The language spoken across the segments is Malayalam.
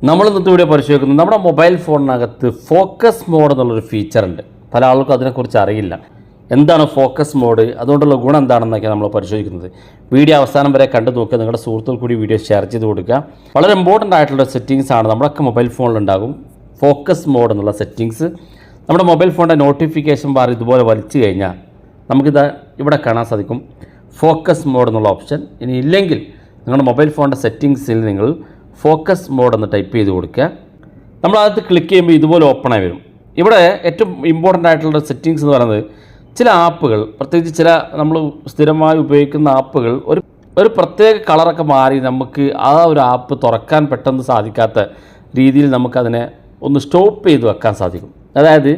നമ്മൾ ഇന്നത്തെ വീഡിയോ പരിശോധിക്കുന്നത് നമ്മുടെ മൊബൈൽ ഫോണിനകത്ത് ഫോക്കസ് മോഡ് എന്നുള്ളൊരു ഫീച്ചറുണ്ട്. പല ആൾക്കും അതിനെക്കുറിച്ച് അറിയില്ല. എന്താണ് ഫോക്കസ് മോഡ്, അതുകൊണ്ടുള്ള ഗുണം എന്താണെന്നൊക്കെയാണ് നമ്മൾ പരിശോധിക്കുന്നത്. വീഡിയോ അവസാനം വരെ കണ്ടു നോക്കുക. നിങ്ങളുടെ സുഹൃത്തുക്കൾ കൂടി വീഡിയോ ഷെയർ ചെയ്ത് കൊടുക്കുക. വളരെ ഇമ്പോർട്ടൻ്റ് ആയിട്ടുള്ള സെറ്റിങ്സ് ആണ്. നമ്മുടെയൊക്കെ മൊബൈൽ ഫോണിലുണ്ടാകും ഫോക്കസ് മോഡ് എന്നുള്ള സെറ്റിങ്സ്. നമ്മുടെ മൊബൈൽ ഫോണിൻ്റെ നോട്ടിഫിക്കേഷൻ ബാർ ഇതുപോലെ വലിച്ചു കഴിഞ്ഞാൽ നമുക്കിത് ഇവിടെ കാണാൻ സാധിക്കും ഫോക്കസ് മോഡ് എന്നുള്ള ഓപ്ഷൻ. ഇനി ഇല്ലെങ്കിൽ നിങ്ങളുടെ മൊബൈൽ ഫോണിൻ്റെ സെറ്റിങ്സിൽ നിങ്ങൾ ഫോക്കസ് മോഡ് എന്ന് ടൈപ്പ് ചെയ്ത് കൊടുക്കുക. നമ്മളകത്ത് ക്ലിക്ക് ചെയ്യുമ്പോൾ ഇതുപോലെ ഓപ്പണായി വരും. ഇവിടെ ഏറ്റവും ഇമ്പോർട്ടൻ്റ് ആയിട്ടുള്ള സെറ്റിങ്സ് എന്ന് പറയുന്നത് ചില ആപ്പുകൾ, പ്രത്യേകിച്ച് ചില നമ്മൾ സ്ഥിരമായി ഉപയോഗിക്കുന്ന ആപ്പുകൾ ഒരു പ്രത്യേക കളറൊക്കെ മാറി നമുക്ക് ആ ഒരു ആപ്പ് തുറക്കാൻ പെട്ടെന്ന് സാധിക്കാത്ത രീതിയിൽ നമുക്കതിനെ ഒന്ന് സ്റ്റോപ്പ് ചെയ്ത് വെക്കാൻ സാധിക്കും. അതായത്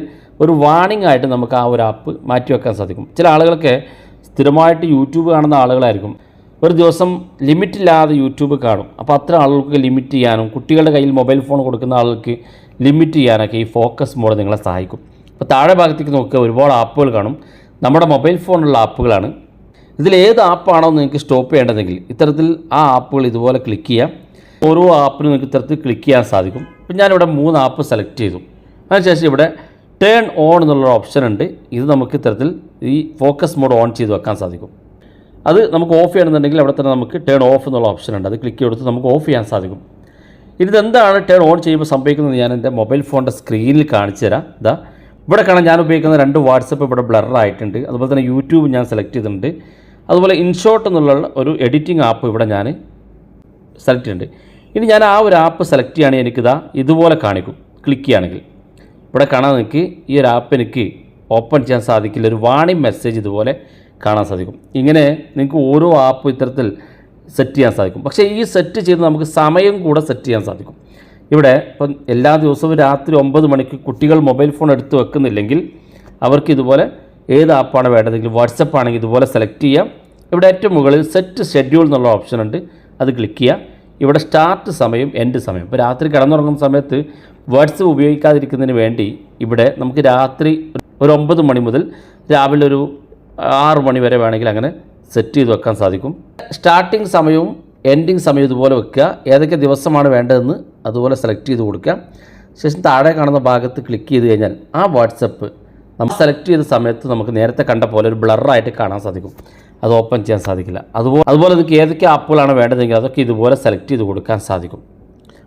ഒരു വാർണിംഗ് ആയിട്ട് നമുക്ക് ആ ഒരു ആപ്പ് മാറ്റി വെക്കാൻ സാധിക്കും. ചില ആളുകളൊക്കെ സ്ഥിരമായിട്ട് യൂട്യൂബ് കാണുന്ന ആളുകളായിരിക്കും. ഒരു ദിവസം ലിമിറ്റില്ലാതെ യൂട്യൂബ് കാണും. അപ്പോൾ അത്ര ആളുകൾക്ക് ലിമിറ്റ് ചെയ്യാനും കുട്ടികളുടെ കയ്യിൽ മൊബൈൽ ഫോൺ കൊടുക്കുന്ന ആളുകൾക്ക് ലിമിറ്റ് ചെയ്യാനൊക്കെ ഈ ഫോക്കസ് മോഡ് നിങ്ങളെ സഹായിക്കും. അപ്പോൾ താഴെ ഭാഗത്തേക്ക് നോക്കുക, ഒരുപാട് ആപ്പുകൾ കാണും. നമ്മുടെ മൊബൈൽ ഫോണിലുള്ള ആപ്പുകളാണ്. ഇതിൽ ഏത് ആപ്പാണോ നിങ്ങൾക്ക് സ്റ്റോപ്പ് ചെയ്യേണ്ടതെങ്കിൽ ഇത്തരത്തിൽ ആ ആപ്പുകൾ ഇതുപോലെ ക്ലിക്ക് ചെയ്യാം. ഓരോ ആപ്പിനും നിങ്ങൾക്ക് ഇത്തരത്തിൽ ക്ലിക്ക് ചെയ്യാൻ സാധിക്കും. ഇപ്പം ഞാനിവിടെ 3 ആപ്പ് സെലക്ട് ചെയ്തു. അതിനുശേഷം ഇവിടെ ടേൺ ഓൺ എന്നുള്ള ഓപ്ഷൻ ഉണ്ട്. ഇത് നമുക്ക് ഇത്തരത്തിൽ ഈ ഫോക്കസ് മോഡ് ഓൺ ചെയ്ത് വെക്കാൻ സാധിക്കും. അത് നമുക്ക് ഓഫ് ചെയ്യണമെന്നുണ്ടെങ്കിൽ അവിടെ തന്നെ നമുക്ക് ടേൺ ഓഫ് എന്നുള്ള ഓപ്ഷൻ ഉണ്ട്. അത് ക്ലിക്ക് ചെയ്തെടുത്ത് നമുക്ക് ഓഫ് ചെയ്യാൻ സാധിക്കും. ഇതെന്താണ് ടേൺ ഓൺ ചെയ്യുമ്പോൾ സംഭവിക്കുന്നത് ഞാൻ എൻ്റെ മൊബൈൽ ഫോണിൻ്റെ സ്ക്രീനിൽ കാണിച്ചു തരാം. ഇവിടെ കാണാൻ ഞാൻ ഉപയോഗിക്കുന്ന 2 വാട്സപ്പ് ഇവിടെ ബ്ലറായിട്ടുണ്ട്. അതുപോലെ തന്നെ യൂട്യൂബ് ഞാൻ സെലക്ട് ചെയ്തിട്ടുണ്ട്. അതുപോലെ ഇൻഷോട്ട് എന്നുള്ള ഒരു എഡിറ്റിംഗ് ആപ്പ് ഇവിടെ ഞാൻ സെലക്ട് ചെയ്യുന്നുണ്ട്. ഇനി ഞാൻ ആ ഒരു ആപ്പ് സെലക്ട് ചെയ്യുകയാണെങ്കിൽ എനിക്കിതാ ഇതുപോലെ കാണിക്കും. ക്ലിക്ക് ചെയ്യുകയാണെങ്കിൽ ഇവിടെ കാണാൻ നിങ്ങൾക്ക് ഈ ഒരു ആപ്പ് എനിക്ക് ഓപ്പൺ ചെയ്യാൻ സാധിക്കില്ല. ഒരു വാണിംഗ് മെസ്സേജ് ഇതുപോലെ കാണാൻ സാധിക്കും. ഇങ്ങനെ നിങ്ങൾക്ക് ഓരോ ആപ്പ് ഇത്തരത്തിൽ സെറ്റ് ചെയ്യാൻ സാധിക്കും. പക്ഷേ ഈ സെറ്റ് ചെയ്ത് നമുക്ക് സമയം കൂടെ സെറ്റ് ചെയ്യാൻ സാധിക്കും. ഇവിടെ ഇപ്പം എല്ലാ ദിവസവും രാത്രി 9 മണിക്ക് കുട്ടികൾ മൊബൈൽ ഫോൺ എടുത്ത് വെക്കുന്നില്ലെങ്കിൽ അവർക്ക് ഇതുപോലെ ഏത് ആപ്പാണ് വേണ്ടതെങ്കിൽ വാട്സപ്പ് ആണെങ്കിൽ ഇതുപോലെ സെലക്ട് ചെയ്യാം. ഇവിടെ ഏറ്റവും മുകളിൽ സെറ്റ് ഷെഡ്യൂൾ എന്നുള്ള ഓപ്ഷൻ ഉണ്ട്. അത് ക്ലിക്ക് ചെയ്യാം. ഇവിടെ സ്റ്റാർട്ട് സമയം, എൻഡ് സമയം. ഇപ്പോൾ രാത്രി കിടന്നുറങ്ങുന്ന സമയത്ത് വാട്സപ്പ് ഉപയോഗിക്കാതിരിക്കുന്നതിന് വേണ്ടി ഇവിടെ നമുക്ക് രാത്രി ഒരു 9 മണി മുതൽ രാവിലെ ഒരു 6 മണി വരെ വേണമെങ്കിൽ അങ്ങനെ സെറ്റ് ചെയ്ത് വെക്കാൻ സാധിക്കും. സ്റ്റാർട്ടിങ് സമയവും എൻഡിങ് സമയവും ഇതുപോലെ വെക്കുക. ഏതൊക്കെ ദിവസമാണ് വേണ്ടതെന്ന് അതുപോലെ സെലക്ട് ചെയ്ത് കൊടുക്കുക. ശേഷം താഴെ കാണുന്ന ഭാഗത്ത് ക്ലിക്ക് ചെയ്ത് കഴിഞ്ഞാൽ ആ വാട്സപ്പ് നമ്മൾ സെലക്ട് ചെയ്ത സമയത്ത് നമുക്ക് നേരത്തെ കണ്ട പോലെ ഒരു ബ്ലറായിട്ട് കാണാൻ സാധിക്കും. അത് ഓപ്പൺ ചെയ്യാൻ സാധിക്കില്ല. അതുപോലെ നിങ്ങൾക്ക് ഏതൊക്കെ ആപ്പുകളാണ് വേണ്ടതെങ്കിൽ അതൊക്കെ ഇതുപോലെ സെലക്ട് ചെയ്ത് കൊടുക്കാൻ സാധിക്കും.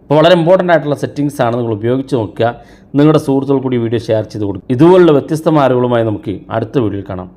അപ്പോൾ വളരെ ഇമ്പോർട്ടൻ്റ് ആയിട്ടുള്ള സെറ്റിങ്സ് ആണ്. നിങ്ങൾ ഉപയോഗിച്ച് നോക്കുക. നിങ്ങളുടെ സുഹൃത്തുക്കൾ കൂടി വീഡിയോ ഷെയർ ചെയ്ത് കൊടുക്കുക. ഇതുപോലുള്ള വ്യത്യസ്തമായ അറിവുകളുമായി നമുക്ക് അടുത്ത വീഡിയോയിൽ കാണാം.